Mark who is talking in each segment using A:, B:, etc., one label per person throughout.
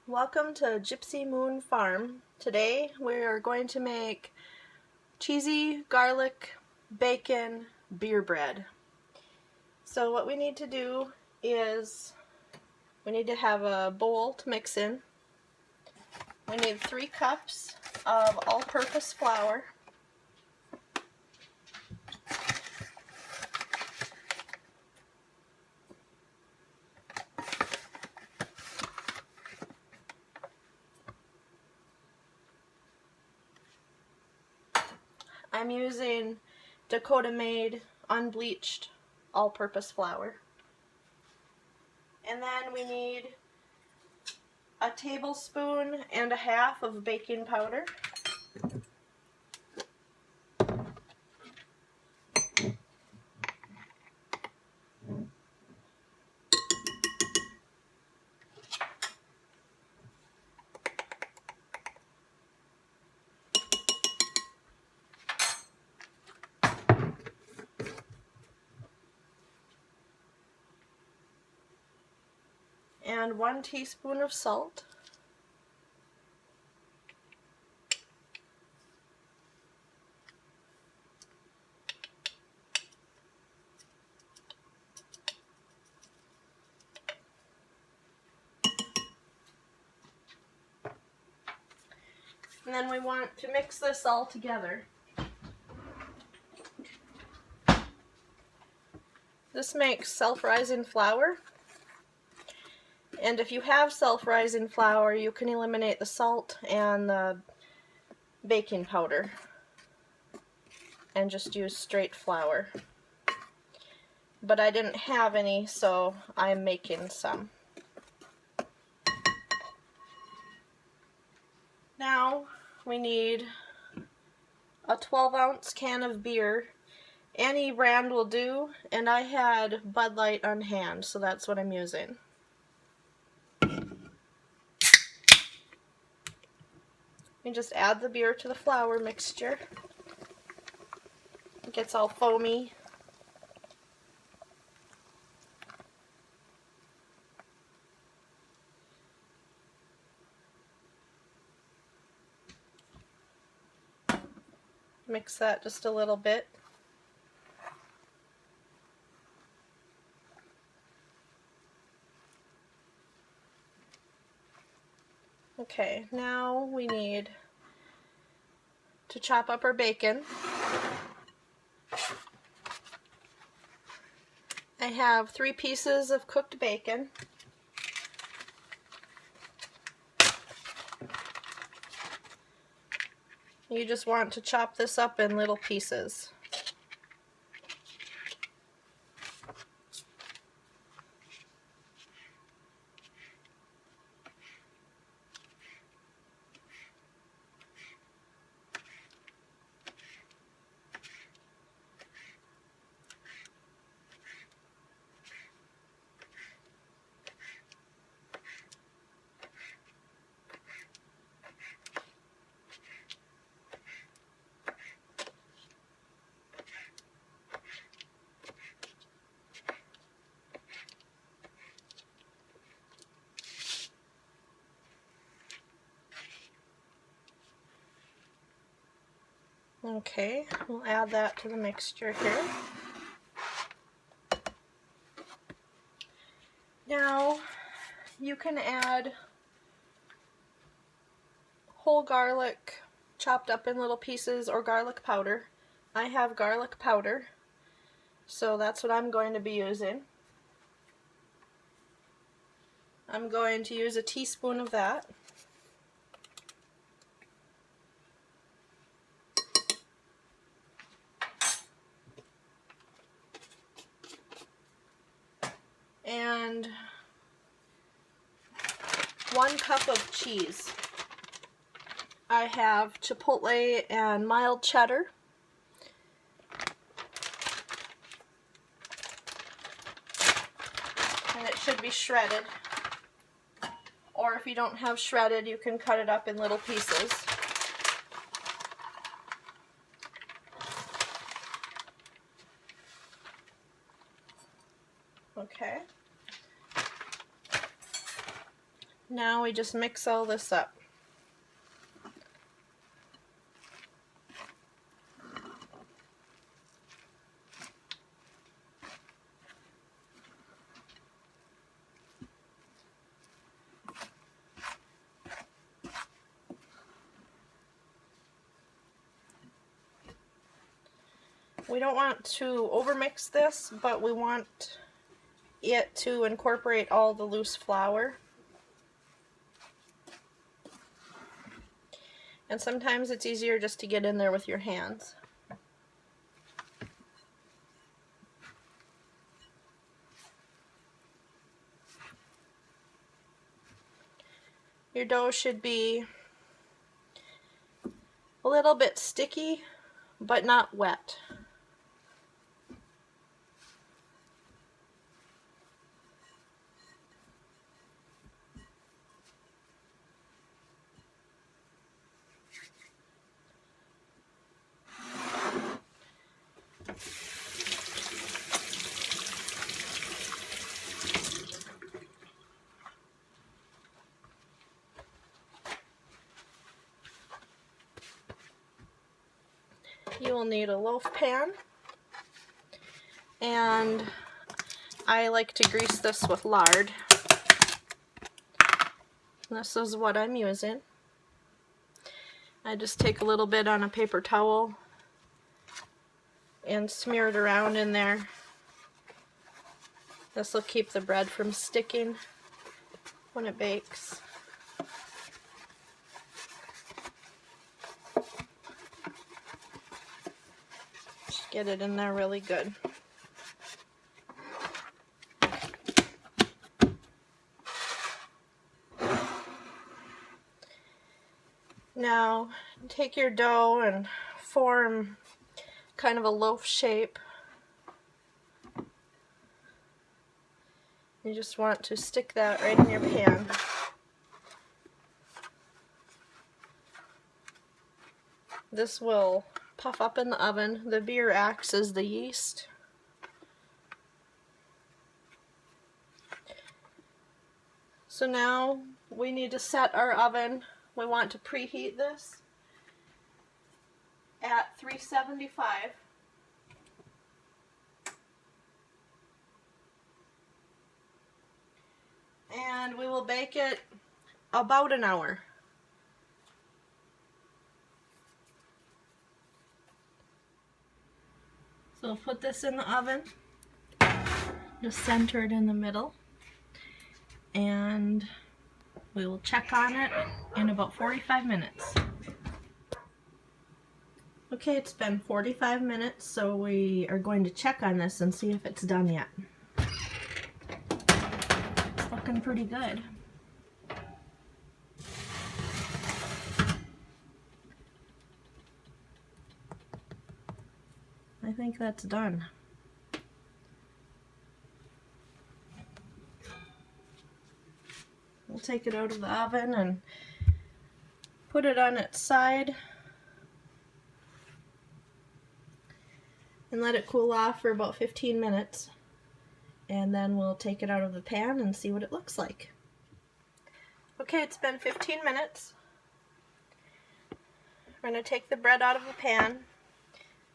A: Welcome to Gypsy Moon Farm. Today we are going to make cheesy garlic bacon beer bread. So what we need to do is we need to have a bowl to mix in. We need 3 cups of all-purpose flour. I'm using Dakota Made unbleached all-purpose flour. And then we need a tablespoon and a half of baking powder. And 1 teaspoon of salt. And then we want to mix this all together. This makes self-rising flour. And if you have self-rising flour, you can eliminate the salt and the baking powder and just use straight flour. But I didn't have any, so I'm making some. Now we need a 12-ounce can of beer. Any brand will do, and I had Bud Light on hand, so that's what I'm using. You just add the beer to the flour mixture. It gets all foamy. Mix that just a little bit. Okay, now we need to chop up our bacon. I have 3 pieces of cooked bacon. You just want to chop this up in little pieces. Okay, we'll add that to the mixture here. Now, you can add whole garlic chopped up in little pieces or garlic powder. I have garlic powder, so that's what I'm going to be using. I'm going to use a teaspoon of that. And 1 cup of cheese. I have Chipotle and mild cheddar. And it should be shredded. Or if you don't have shredded, you can cut it up in little pieces. Okay. Now we just mix all this up. We don't want to overmix this, but we want it to incorporate all the loose flour. And sometimes it's easier just to get in there with your hands. Your dough should be a little bit sticky, but not wet. You will need a loaf pan, and I like to grease this with lard. This is what I'm using. I just take a little bit on a paper towel and smear it around in there. This will keep the bread from sticking when it bakes. Just get it in there really good. Now take your dough and form kind of a loaf shape. You just want to stick that right in your pan. This will puff up in the oven. The beer acts as the yeast. So now we need to set our oven. We want to preheat this at 375. And we will bake it about an hour. So we'll put this in the oven, just center it in the middle, and we will check on it in about 45 minutes. Okay, it's been 45 minutes, so we are going to check on this and see if it's done yet. It's looking pretty good. I think that's done. We'll take it out of the oven and put it on its side and let it cool off for about 15 minutes. And then we'll take it out of the pan and see what it looks like. Okay, it's been 15 minutes. We're going to take the bread out of the pan,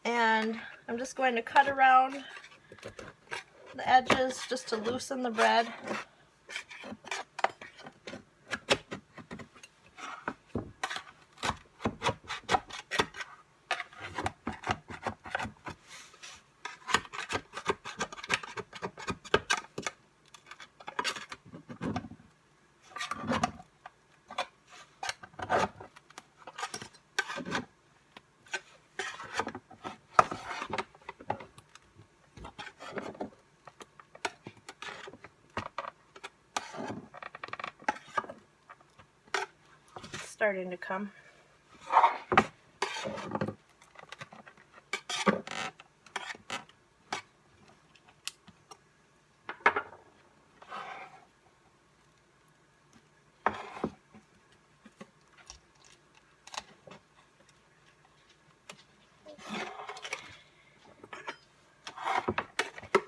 A: and I'm just going to cut around the edges just to loosen the bread. Starting to come.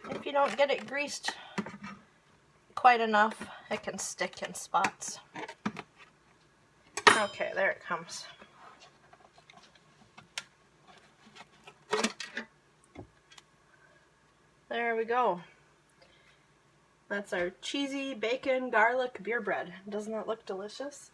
A: If you don't get it greased quite enough, it can stick in spots. Okay, there it comes. There we go. That's our cheesy bacon garlic beer bread. Doesn't that look delicious?